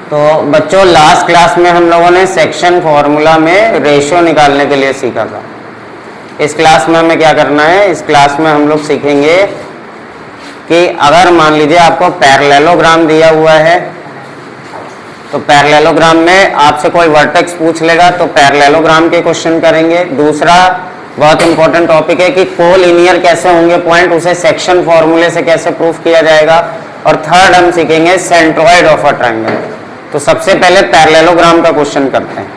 तो बच्चों last class में हम लोगों ने सेक्शन फॉर्मूला में रेशियो निकालने के लिए सीखा था। इस क्लास में हमें क्या करना है, इस क्लास में हम लोग सीखेंगे कि अगर मान लीजिए आपको पैरेललोग्राम दिया हुआ है तो पैरेललोग्राम में आपसे कोई वर्टेक्स पूछ लेगा तो पैरेललोग्राम के क्वेश्चन करेंगे। दूसरा बहुत इंपॉर्टेंट टॉपिक है कि कोलिनियर कैसे होंगे पॉइंट, उसे सेक्शन फॉर्मूले से कैसे प्रूफ किया जाएगा। और थर्ड हम सीखेंगे सेंट्रॉइड ऑफ अ ट्रायंगल। तो सबसे पहले पैरेललोग्राम का क्वेश्चन करते हैं,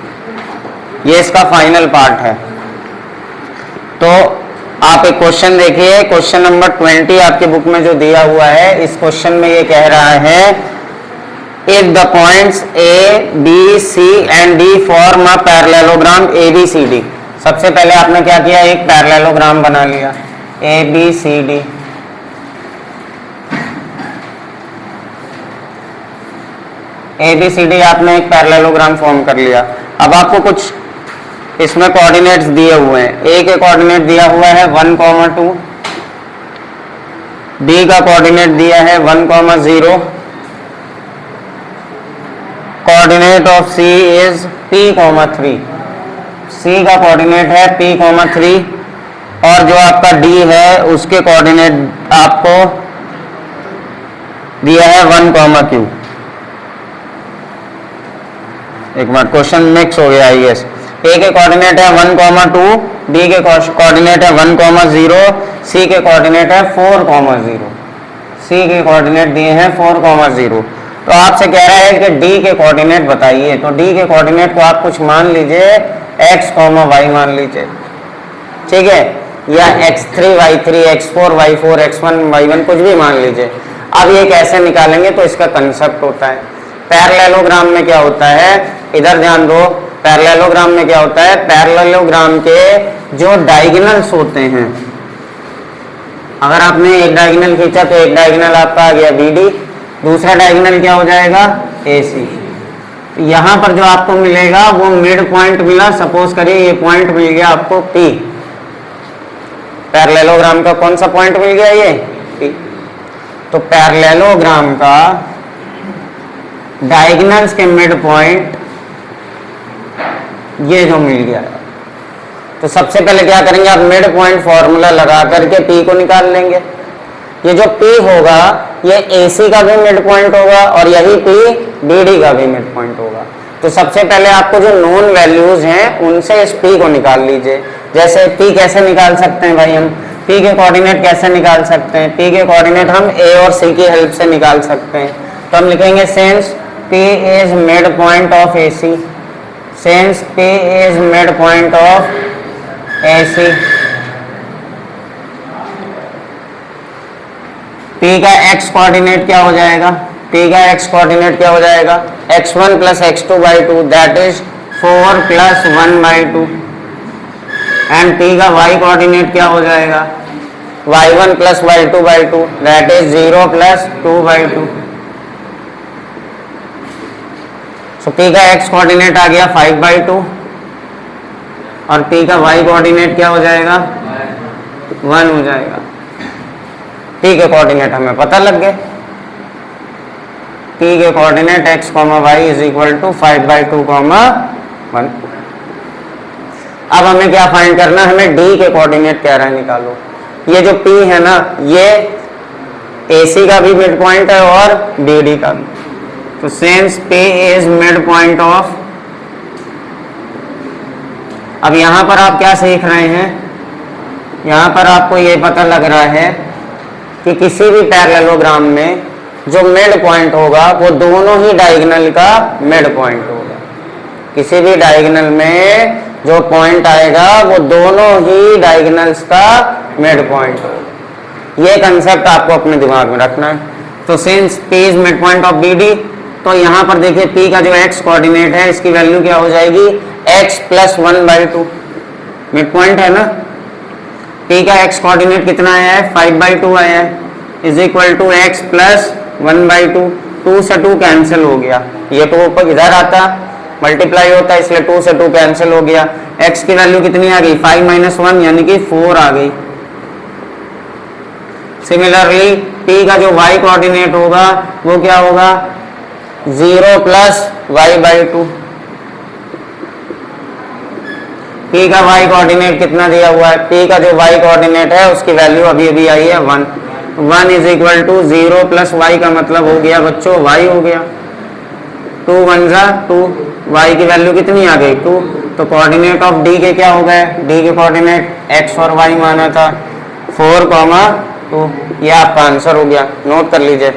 ये इसका फाइनल पार्ट है। तो आप एक क्वेश्चन देखिए, क्वेश्चन नंबर 20 आपकी बुक में जो दिया हुआ है, इस क्वेश्चन में ये कह रहा है if the points A B C and D form a parallelogram A B C D. सबसे पहले आपने क्या किया, एक पैरेललोग्राम बना लिया A B C D. A B C D आपने एक पैरेललोग्राम फॉर्म कर लिया। अब आपको कुछ इसमें कोऑर्डिनेट्स दिए हुए हैं। ए के कोऑर्डिनेट दिया हुआ है 1,2, बी का कोऑर्डिनेट दिया है 1,0, coordinate of C is P,3, C का कोऑर्डिनेट है P,3 और जो आपका डी है उसके कोऑर्डिनेट आपको दिया है 1,Q। एक बार क्वेश्चन मिक्स हो गया आई गेस। ए के कोऑर्डिनेट है 1,2, बी के कोऑर्डिनेट है 1,0, सी के कोऑर्डिनेट है 4,0, सी के कोऑर्डिनेट दिए हैं 4,0। तो आपसे कह रहा है कि डी के कोऑर्डिनेट बताइए। तो डी के कोऑर्डिनेट को आप कुछ मान लीजिए x, y मान लीजिए, ठीक है, या x3, y3, x4, y4, x1, y1 कुछ भी मान लीजिए। अब ये कैसे निकालेंगे, तो इसका कंसेप्ट होता है पैरेललोग्राम में क्या होता है, इधर ध्यान दो। पैरेललोग्राम में क्या होता है, पैरेललोग्राम के जो डायगोनल्स होते हैं, अगर आपने एक डायगोनल खींचा तो एक डायगोनल आपका आ गया BD, दूसरा डायगोनल क्या हो जाएगा AC। यहां पर जो आपको मिलेगा वो मिड पॉइंट मिला, सपोज करिए ये पॉइंट मिल गया आपको P। पैरेललोग्राम का कौन सा पॉइंट मिल गया, ये P। तो पैरेललोग्राम का डायगोनल्स के मिड पॉइंट ये जो मिल गया। तो सबसे पहले क्या करेंगे, आप मिड पॉइंट फॉर्मूला लगा करके P को निकाल लेंगे। ये जो P होगा ये AC का भी मिड पॉइंट होगा और यही P BD का भी मिड पॉइंट होगा। तो सबसे पहले आपको जो नोन वैल्यूज हैं उनसे इस P को निकाल लीजिए। जैसे P कैसे निकाल सकते हैं भाई, हम P के कोऑर्डिनेट कैसे निकाल सकते हैं, P के कोऑर्डिनेट हम A और C की हेल्प से निकाल सकते हैं। तो हम लिखेंगे since P is mid point of AC, since P is mid point of AC, P का x कोऑर्डिनेट क्या हो जाएगा, P का x कोऑर्डिनेट क्या हो जाएगा, x1 + x2/2 that is 4 + 1/2 and P का y कोऑर्डिनेट क्या हो जाएगा, y1 + y2/2 that is 0 + 2/2। So P का x कोऑर्डिनेट आ गया 5/2 और P का y कोऑर्डिनेट क्या हो जाएगा 1 हो जाएगा। P के कोऑर्डिनेट हमें पता लग गए, P के कोऑर्डिनेट x, y = 5/2, 1। अब हमें क्या फाइंड करना है, हमें D के कोऑर्डिनेट कह रहा है निकालो। ये जो P है ना ये AC का भी मिड पॉइंट है और BD का भी। तो since P is mid point of, अब यहां पर आप क्या सीख रहे हैं, यहां पर आपको ये पता लग रहा है कि किसी भी पैरेललोग्राम में जो मिड पॉइंट होगा वो दोनों ही डायगोनल का मिड पॉइंट होगा। किसी भी डायगोनल में जो पॉइंट आएगा वो दोनों ही डायगोनल्स का मिड पॉइंट होगा। ये कंसेप्ट आपको अपने दिमाग में रखना है। तो since P is mid point of BD, तो यहां पर देखिए P का जो x कोऑर्डिनेट है इसकी वैल्यू क्या हो जाएगी, x + 1/2, मिड पॉइंट है ना। P का x कोऑर्डिनेट कितना आया है 5/2 आया है, इज इक्वल टू x + 1/2। 2 से 2 कैंसिल हो गया, ये तो ऊपर इधर आता मल्टीप्लाई होता है इसलिए 2 से 2 कैंसिल हो गया। x की वैल्यू कितनी आ गई 5 - 1 यानी कि 4 आ गई। सिमिलरली P का जो y कोऑर्डिनेट होगा वो क्या होगा 0 प्लस वाई बाई 2। पी का वाई कोऑर्डिनेट कितना दिया हुआ है? पी का जो वाई कोऑर्डिनेट है उसकी वैल्यू अभी अभी आई है 1। 1 is equal to 0 plus Y का मतलब हो गया बच्चों वाई हो गया। 2 1 जा 2, वाई की वैल्यू कितनी आ गई 2। तो कोऑर्डिनेट ऑफ डी के क्या हो गए? डी के कोऑर्डिनेट एक्स और वाई माना था 4, 2। ये आपका आंसर हो गया, नोट कर लीजिए।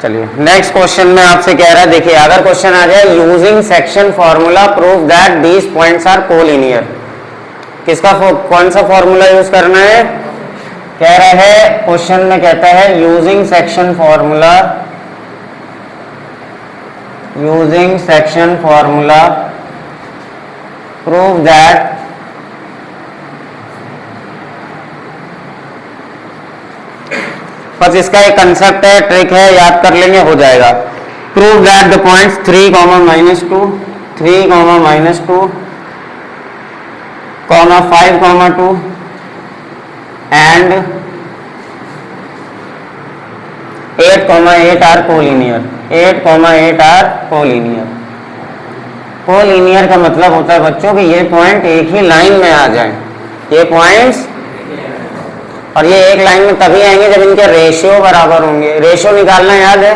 चलिए नेक्स्ट क्वेश्चन में आपसे कह रहा है, देखिए अगर क्वेश्चन आ जाए using section formula prove that these points are collinear, किसका कौन सा फॉर्मूला यूज करना है? कह रहा है क्वेश्चन में कहता है using section formula, using section formula prove that बस इसका एक कंसेप्ट है, ट्रिक है, याद कर लेंगे हो जाएगा। Prove that the points 3, -2, 3, -2, 5, 2 and 8, 8 are collinear. 8, 8 are collinear. Collinear का मतलब होता है बच्चों कि ये पॉइंट एक ही लाइन में आ जाएं। ये पॉइंट्स और ये एक लाइन में तभी आएंगे जब इनके रेशियो बराबर होंगे। रेशियो निकालना याद है?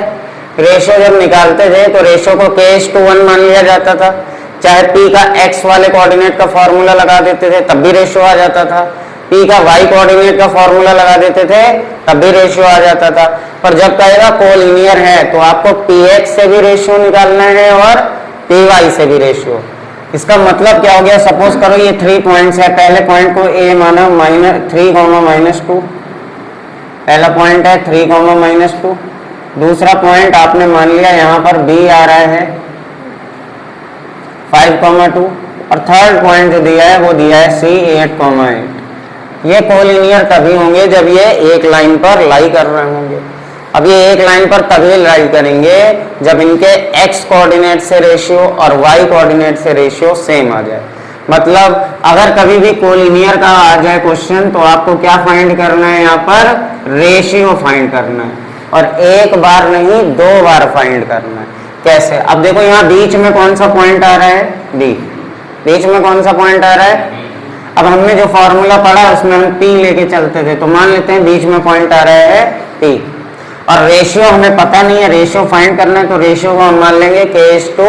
रेशियो जब निकालते थे तो रेशियो को k:1 मान लिया जाता था। चाहे p का x वाले कोऑर्डिनेट का फॉर्मूला लगा देते थे तब भी रेशियो आ जाता था, p का y कोऑर्डिनेट का फॉर्मूला लगा देते थे तब भी रेशियो आ जाता था। पर जब कहेगा कोलिनियर है तो आपको px से भी रेशियो निकालना है और py से भी रेशियो। इसका मतलब क्या हो गया? सपोज करो ये 3 पॉइंट्स है, पहले पॉइंट को a माना -3, -2, पहला पॉइंट है 3, -2। दूसरा पॉइंट आपने मान लिया यहाँ पर b आ रहा है 5, 2 और थर्ड पॉइंट जो दिया है वो दिया है c 8, 8। ये कोलिनियर तभी होंगे जब ये एक लाइन पर लाई कर रहे होंगे। अब ये एक लाइन पर तभी लाई करेंगे जब इनके x कोऑर्डिनेट से रेशियो और y कोऑर्डिनेट से रेशियो सेम आ जाए। मतलब अगर कभी भी कोलिनियर का आ जाए क्वेश्चन तो आपको क्या फाइंड करना है? यहाँ पर रेशियो फाइंड करना है और एक बार नहीं 2 बार फाइंड करना है। कैसे? अब देखो यहाँ बीच में कौन सा पॉइंट आ रहा है? D। बीच में कौन सा पॉइंट आ रहा है? अब हमने जो फॉर्मूला पढ़ा उसमें हम P लेके चलते थे तो मान लेते हैं बीच में पॉइंट आ रहा है P और रेशियो हमें पता नहीं है, रेशियो फाइंड करना है तो रेशियो को हम मान लेंगे k:2।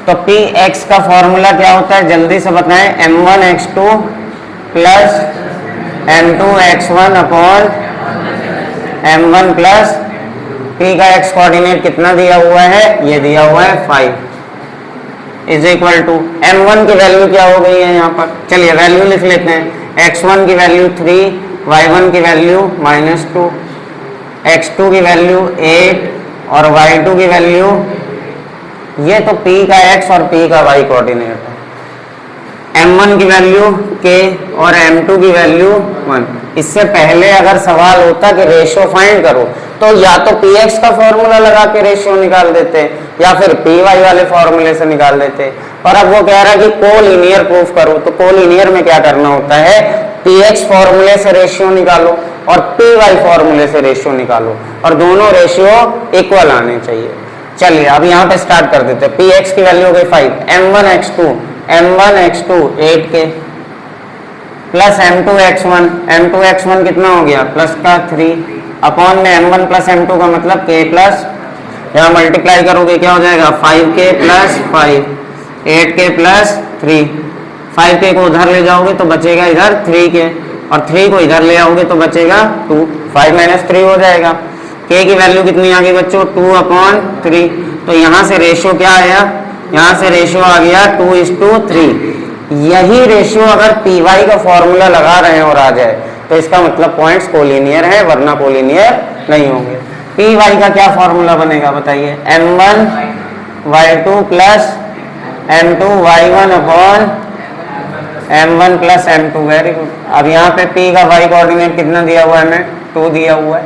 तो px का फॉर्मूला क्या होता है जल्दी से बताएं? m1x2 plus m2x1 upon m1 plus p का x कोऑर्डिनेट कितना दिया हुआ है? ये दिया हुआ है 5 इज इक्वल टू m1 की वैल्यू क्या हो गई है यहाँ पर? चलिए वैल्यू लिख लेते हैं। x1 की वैल्यू 3, y1 की वैल्यू -2, x2 की वैल्यू 8 और y2 की वैल्यू, ये तो p का x और p का y कोऑर्डिनेट है। m1 की वैल्यू k और m2 की वैल्यू 1। इससे पहले अगर सवाल होता कि रेशियो फाइंड करो तो या तो px का फॉर्मूला लगा के रेशियो निकाल देते या फिर py वाले फॉर्मूले से निकाल देते। और अब वो कह रहा है कि कोलिनियर प्रूफ करो तो कोलिनियर में क्या करना होता है? px फॉर्मूले से रेशियो निकालो और py फॉर्मूले से रेशियो निकालो और दोनों रेशियो इक्वल आने चाहिए। चलिए अब यहाँ पे स्टार्ट कर देते हैं। px की वैल्यू हो गई 5, m1x2 8 के प्लस m2x1 कितना हो गया? प्लस का 3 अपॉन में m1 प्लस m2 का मतलब k प्लस, यहाँ मल्टीप्लाई करोगे क्या हो जाएगा? 5k plus 5, 8k plus 3। 5k को उधर ले जाओगे तो बचेगा इधर 3k और 3 को इधर ले आओगे तो बचेगा 2। 5 - 3 हो जाएगा। k की वैल्यू कितनी आ गई बच्चों? 2/3। तो यहाँ से रेशियो क्या आया? यहाँ से रेशियो आ गया 2:3। यही रेशियो अगर py का फॉर्मूला लगा रहे हैं और आ जाए तो इसका मतलब पॉइंट्स कोलिनियर है, वरना कोलिनियर नहीं होंगे। py का क्या फॉर्मूला बनेगा बताइए? m1y2 plus m2y1 upon m1 plus m2। Very good. अब यहाँ पे p का y कोऑर्डिनेट कितना दिया हुआ है? हमें 2 दिया हुआ है,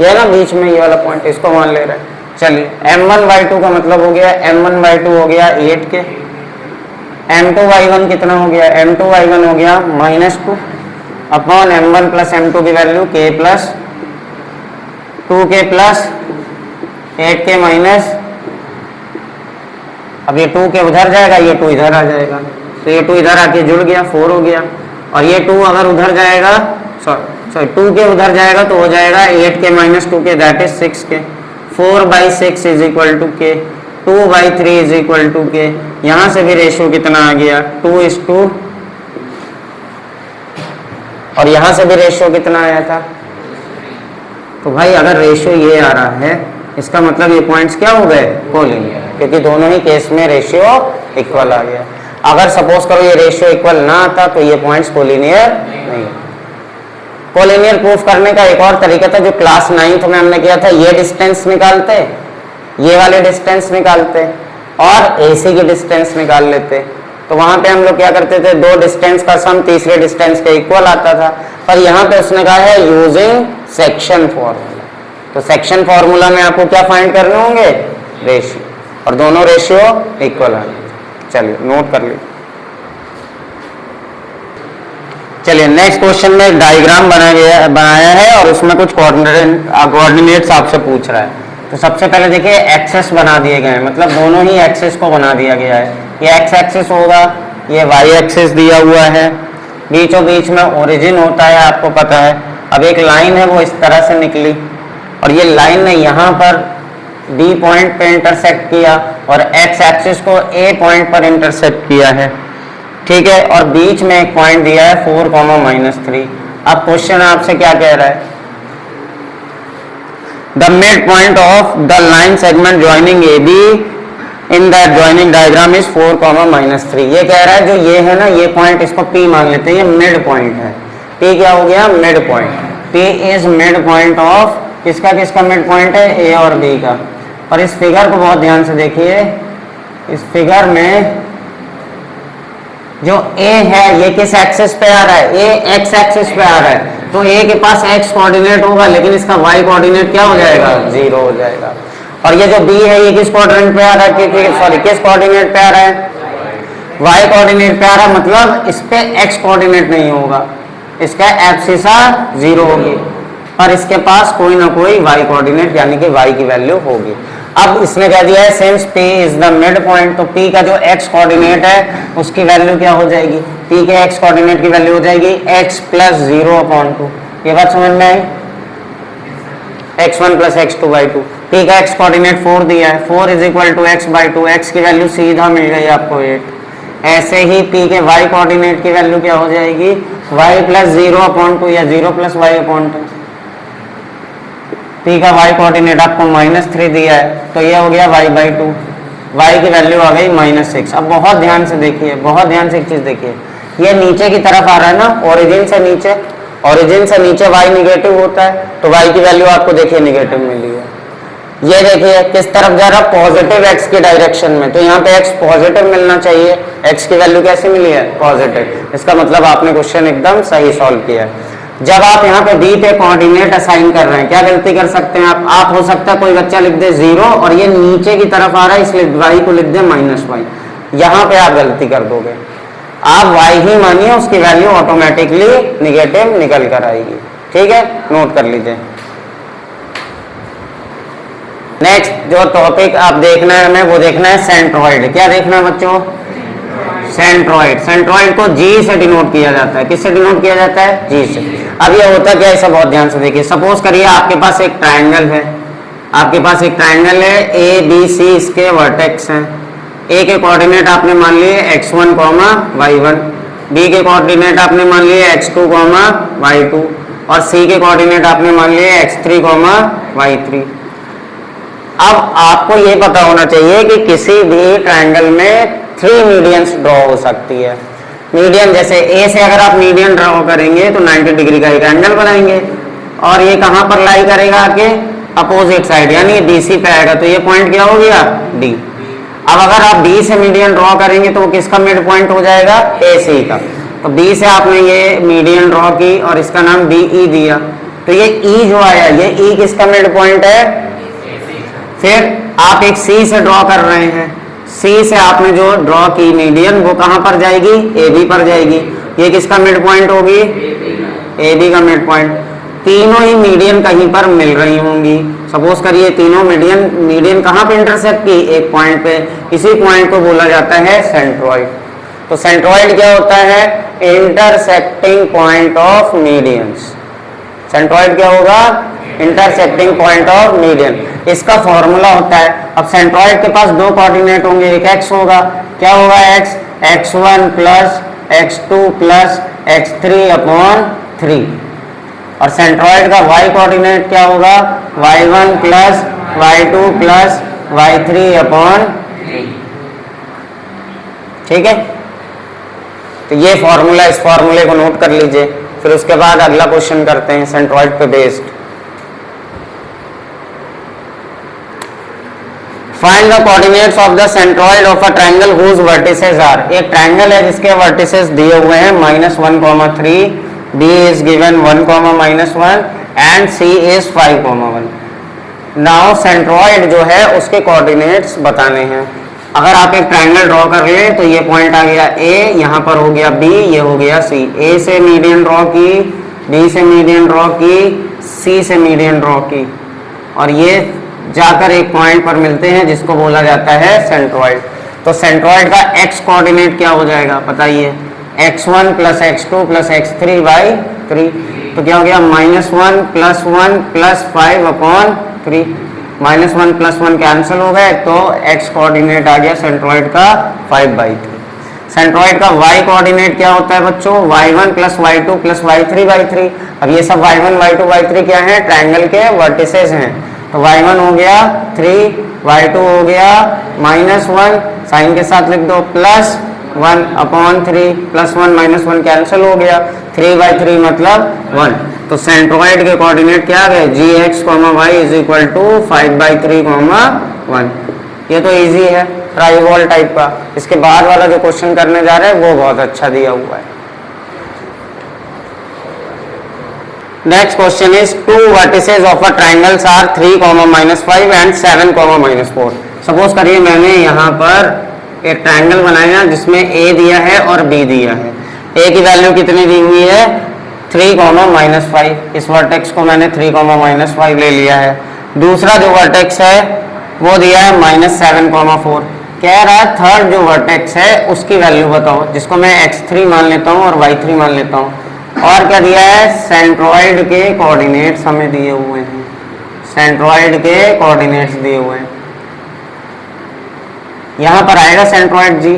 ये ना बीच में ये वाला पॉइंट, इसको मान ले रहे हैं। चलिए m1y2 का मतलब हो गया, m1y2 हो गया 8 के, m2y1 कितना हो गया? m2y1 हो गया -2 अपॉन m1 प्लस m2 की value k plus 2k plus 8k minus, अब ये 2k उधर जाएगा, ये 2 इधर आ जाएगा, तो ये 2 इधर आके जुड़ गया, 4 हो गया, और ये 2 अगर उधर जाएगा, सॉरी 2k उधर जाएगा तो हो जाएगा 8k minus 2k, that is 6k। 4/6 is equal to k, 2/3 is equal to k। यहां से भी रेशियो कितना आ गया, 2:2, और यहां से भी रेशियो कितना आया था। तो भाई अगर रेशियो ये आ रहा है, इसका मतलब ये पॉइंट्स क्या हो गए, कोलिनियर, क्योंकि दोनों ही केस में रेशियो इक्वल आ गया। अगर सपोज करो ये रेशियो इक्वल ना आता तो ये पॉइंट्स कोलिनियर नहीं। कोलिनियर प्रूफ करने का एक और तरीका था जो क्लास 9th में हमने किया था, ये डिस्टेंस निकालते, ये वाले डिस्टेंस निकालते और AC की डिस्टेंस निकाल लेते। तो वहां पे हम लोग क्या करते थे, दो डिस्टेंस का सम तीसरे डिस्टेंस के इक्वल आता था, पर यहाँ पे उसने कहा है यूजिंग सेक्शन फॉर्मूला। तो सेक्शन फॉर्मूला में आपको क्या फाइंड करने होंगे, रेशियो, और दोनों रेशियो इक्वल आए। चलिए नोट कर लीजिए। चलिए नेक्स्ट क्वेश्चन में डायग्राम बनाया है और उसमें कुछ कोऑर्डिनेट्स आपसे पूछ रहा है। तो सबसे पहले देखिए एक्सेस बना दिए गए हैं, मतलब दोनों ही एक्सेस को बना दिया गया है। ये एक्स एक्सेस होगा, ये वाई एक्सेस दिया हुआ है, बीचों बीच में ओरिजिन होता है, आपको पता है। अब एक लाइन है वो इस तरह से निकली और ये लाइन ने यहाँ पर डी पॉइंट पे इंटरसेक्ट किया और एक्स एक्सिस को ए पॉइंट पर इंटरसेक्ट किया है, ठीक है, और बीच में एक पॉइंट दिया है 4,-3। अब क्वेश्चन आपसे क्या कह रहा है, the mid point of the line segment joining A be in that joining diagram is 4,-3। ये कह रहा है जो ये है ना, ये पॉइंट, इसको P मान लेते हैं, ये मिड पॉइंट है। P क्या हो गया, mid point. P is mid point of, किसका किसका मिड पॉइंट है, A और B का। और इस फिगर को बहुत ध्यान से देखिए, इस फिगर में जो A है ये किस एक्सिस पे आ रहा है, A x एक्सिस पे आ रहा है, तो A के पास x कोऑर्डिनेट होगा, लेकिन इसका y कोऑर्डिनेट क्या हो जाएगा, 0 हो जाएगा। और ये जो B है ये किस कोऑर्डिनेट पे आ रहा है, सॉरी किस कोऑर्डिनेट पे आ रहा है, y कोऑर्डिनेट पे आ रहा है, मतलब इस पे x कोऑर्डिनेट नहीं होगा, इसका एब्सिसा 0 होगी, और इसके पास कोई ना कोई y कोऑर्डिनेट यानी कि y की वैल्यू होगी। अब इसने कह दिया है since P is the mid point, तो P का जो x कोऑर्डिनेट है उसकी वैल्यू क्या हो जाएगी, P के x कोऑर्डिनेट की वैल्यू हो जाएगी x + 0/2। ये बात समझ में आई, x1 + x2/2। P का x कोऑर्डिनेट 4 दिया है, 4 = x/2, x की वैल्यू सीधा मिल गई आपको 8। ऐसे ही P के y कोऑर्डिनेट की वैल्यू क्या हो जाएगी, y + 0/2 या 0 + y/2। P का y कोऑर्डिनेट आपको -3 दिया है, तो ये हो गया y/2, y की वैल्यू आ गई -6। अब बहुत ध्यान से देखिए, बहुत ध्यान से एक चीज देखिए, ये नीचे की तरफ आ रहा है ना, ओरिजिन से नीचे, ओरिजिन से नीचे y निगेटिव होता है, तो y की वैल्यू आपको देखिए निगेटिव मिली है। ये देखिए किस तरफ जा रहा, पॉजिटिव x की डायरेक्शन में, तो यहाँ पे x पॉजिटिव मिलना चाहिए, x की वैल्यू कैसे मिली है, पॉजिटिव। इसका मतलब आपने क्वेश्चन एकदम सही सॉल्व किया है। जब आप यहाँ पे B पे कोऑर्डिनेट असाइन कर रहे हैं, क्या गलती कर सकते हैं आप हो सकता है कोई बच्चा लिख दे 0 और ये नीचे की तरफ आ रहा है इसलिए y को लिख दे -y, यहाँ पे आप गलती कर दोगे। आप y ही मानिए, उसकी वैल्यू ऑटोमेटिकली निगेटिव निकल कर आएगी, ठीक है, नोट कर लीजिए। नेक्स्ट जो टॉपिक आप देखना है हमें, वो देखना है सेंट्रॉइड। क्या देखना है बच्चों, सेंट्रॉइड। सेंट्रॉइड को G से डिनोट किया जाता है, किससे डिनोट किया जाता है, G से। अब ये होता क्या है, इसे बहुत ध्यान से देखिए। सपोज करिए आपके पास एक ट्रायंगल है, आपके पास एक ट्रायंगल है, ABC इसके वर्टेक्स हैं। A के कोऑर्डिनेट आपने मान लिए x1, y1, B के कोऑर्डिनेट आपने मान लिए x2, y2, और C के कोऑर्डिनेट आपने मान लिए x3, y3। अब आपको ये पता होना चाहिए कि किसी भी ट्रायंगल में 3 मीडियंस ड्रॉ हो सकती है। मीडियन जैसे A से अगर आप मीडियन ड्रॉ करेंगे तो 90 डिग्री का एक एंगल बनाएंगे, और ये कहाँ पर लाई करेगा, आके अपोजिट साइड यानी BC पे आएगा, तो ये पॉइंट क्या हो गया, D। अब अगर आप B से मीडियन ड्रॉ करेंगे तो वो किसका मिड पॉइंट हो जाएगा, AC का। तो B से आपने ये मीडियन ड्रॉ की और इसका नाम DE दिया, तो ये E जो आया, ये E किसका मिड पॉइंट है। फिर आप एक C से ड्रॉ कर रहे हैं, C से आपने जो ड्रॉ की मीडियन वो कहां पर जाएगी, AB पर जाएगी, ये किसका मिड पॉइंट होगी, ए बी का मिड पॉइंट, तीनों ही मीडियन कहीं पर मिल रही होंगी। सपोज करिए तीनों मीडियन कहाँ पे इंटरसेक्ट की, एक पॉइंट पे, इसी पॉइंट को बोला जाता है सेंट्रॉइड। तो सेंट्रॉइड क्या होता है, intersecting point of medians. Centroid क्या होगा, इंटरसेक्टिंग पॉइंट ऑफ मीडियन। इसका फॉर्मूला होता है, अब सेंट्रॉइड के पास दो कोऑर्डिनेट होंगे, एक एक्स होगा, क्या होगा x, x1 plus x2 plus x3 upon 3, और सेंट्रॉइड का y कोऑर्डिनेट क्या होगा, y1 plus y2 plus y3 upon 3। ठीक है, तो ये फॉर्मूला, इस फॉर्मूले को नोट कर लीजिए। फिर उसके बाद अगला क्वेश्चन करते हैं सेंट्रॉइड पे based. Find the coordinates of the centroid of a triangle whose vertices are. एक ट्रायंगल है जिसके वर्टिसेस दिए हुए हैं -1, 3, B is given 1, -1 and C is 5, 1। Now centroid जो है उसके कोऑर्डिनेट्स बताने हैं। अगर आप एक ट्रायंगल ड्रॉ कर लें तो ये पॉइंट आ गया A, यहाँ पर हो गया B, ये हो गया C। A से मीडियन ड्रॉ की, B से मीडियन ड्रॉ की, C से मीडियन ड्रॉ की, और ये जाकर एक पॉइंट पर मिलते हैं जिसको बोला जाता है सेंट्रॉइड। तो सेंट्रॉइड का x कोऑर्डिनेट क्या हो जाएगा बताइए, x1 plus x2 plus x3 by 3। तो क्या हो गया, -1 plus 1 plus 5 upon 3, -1 plus 1 cancel हो गए, तो x कोऑर्डिनेट आ गया सेंट्रॉइड का 5/3। सेंट्रॉइड का y कोऑर्डिनेट क्या होता है बच्चों, y1 plus y2 plus y3/3। अब ये सब y1 y2 y3 क्या है, ट्रायंगल के वर्टिसेस हैं। तो y1 हो गया 3, y2 हो गया -1, साइन के साथ लिख दो, प्लस 1 अपॉन 3, प्लस 1 -1 कैंसिल हो गया, 3/3 मतलब 1। तो सेंट्रॉइड के कोऑर्डिनेट क्या आ गए, gx, y is equal to 5/3, 1। ये तो इजी है, ट्राइवॉल टाइप का। इसके बाद वाला जो क्वेश्चन करने जा रहे हैं वो बहुत अच्छा दिया हुआ है। Next question is two vertices of a triangles are 3, -5 and 7, -4। Suppose करिए मैंने यहाँ पर एक ट्रायंगल बनाया जिसमें A दिया है और B दिया है। A की वैल्यू कितनी दी हुई है, 3, -5। इस वर्टेक्स को मैंने 3, -5 ले लिया है। दूसरा जो वर्टेक्स है वो दिया है -7, 4। कह रहा है थर्ड जो वर्टेक्स है उसकी वैल्यू बताओ, जिसको मैं x3 मान लेता हूँ और y3 मान लेता हूँ। और क्या दिया है, सेंट्रॉइड के कोऑर्डिनेट्स हमें दिए हुए हैं, सेंट्रॉइड के कोऑर्डिनेट्स दिए हुए हैं। यहाँ पर आएगा सेंट्रॉइड जी,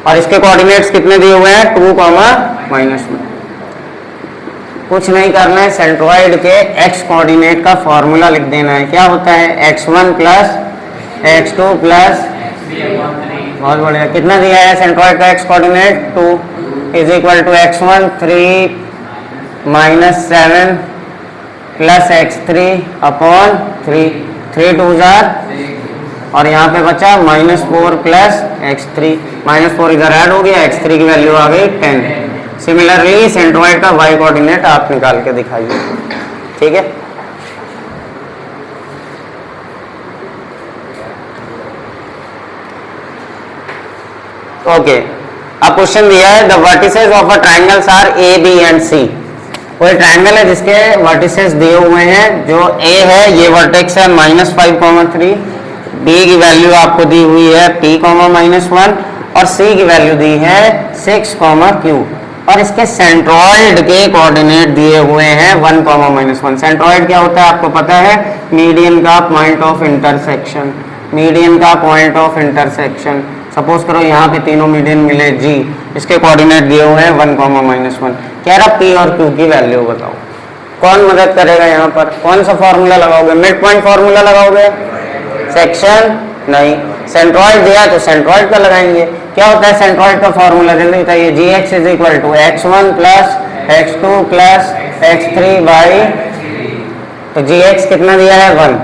और इसके कोऑर्डिनेट्स कितने दिए हुए हैं, 2, -1। कुछ नहीं करना है, सेंट्रॉइड के x कोऑर्डिनेट का फॉर्मूला लिख देना है। क्या होता है, x1 प्लस x2 प्लस, बहुत बढ़िया, कितना दिया है सेंट्रॉइड का x coordinate, 2 is equal to x1 3 -7 plus x3 upon 3, 3 2 जार, और यहाँ पे बचा -4 प्लस x3, -4 इधर ऐड हो गया, x3 की वैल्यू आ गई 10। सिमिलरली सेंट्रॉइड का y कोऑर्डिनेट आप निकाल के दिखाइए। ठीक है, ओके। अब क्वेश्चन दिया है the vertices of a triangles are A, B and C। कोई ट्रायंगल है जिसके वर्टिसेस दिए हुए हैं, जो A है ये वर्टेक्स है -5, 3, B की वैल्यू आपको दी हुई है P, -1, और C की वैल्यू दी है 6, Q, और इसके सेंट्रॉइड के कोऑर्डिनेट दिए हुए हैं 1, -1। सेंट्रॉइड क्या होता है आपको पता है, मीडियन का पॉइंट ऑफ इंटरसेक्शन, मीडियन का पॉइंट ऑफ इंटरसेक्शन। सपोज करो यहाँ पे तीनों मीडियन मिले G, इसके कोऑर्डिनेट दिए हुए हैं 1, -1। कह रहा P और Q की वैल्यू बताओ। कौन मदद करेगा यहाँ पर, कौन सा फॉर्मूला लगाओगे, मिड पॉइंट फॉर्मूला लगाओगे, सेक्शन नहीं, सेंट्रॉइड दिया तो सेंट्रॉइड का लगाएंगे। क्या होता है सेंट्रॉइड का फॉर्मूला, जल्दी बताइए, gx is equal to x1 plus x2 plus x3 by, तो gx कितना दिया है 1,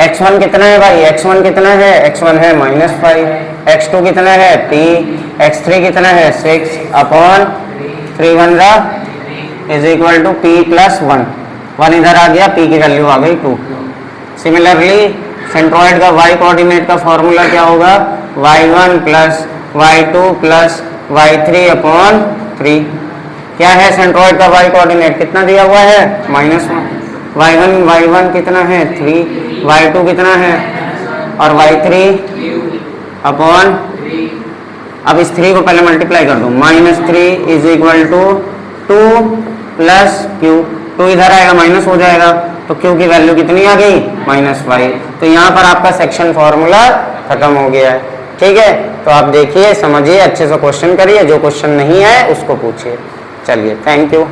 x1 कितना है भाई, x1 कितना है, x1 है -5, x2 कितना है p, x3 कितना है 6 upon 3, 1 is equal to p plus 1 इधर आ गया, p की वैल्यू आ गई 2। सिमिलरली सेंट्रॉइड का y कोऑर्डिनेट का फॉर्मूला क्या होगा, y1 plus y2 plus y3 upon 3। क्या है सेंट्रॉइड का y कोऑर्डिनेट कितना दिया हुआ है -1, y1 कितना है 3, y2 कितना है और y3 अपॉन, अब इस 3 को पहले मल्टीप्लाई कर दो, -3 is equal to 2 plus q, 2 इधर आएगा माइनस हो जाएगा तो q की वैल्यू कितनी आ गई -5। तो यहाँ पर आपका सेक्शन फॉर्मूला खत्म हो गया है। ठीक है, तो आप देखिए समझिए अच्छे से क्वेश्चन करिए, जो क्वेश्चन नहीं है उसको पूछिए। चलिए, थैंक यू।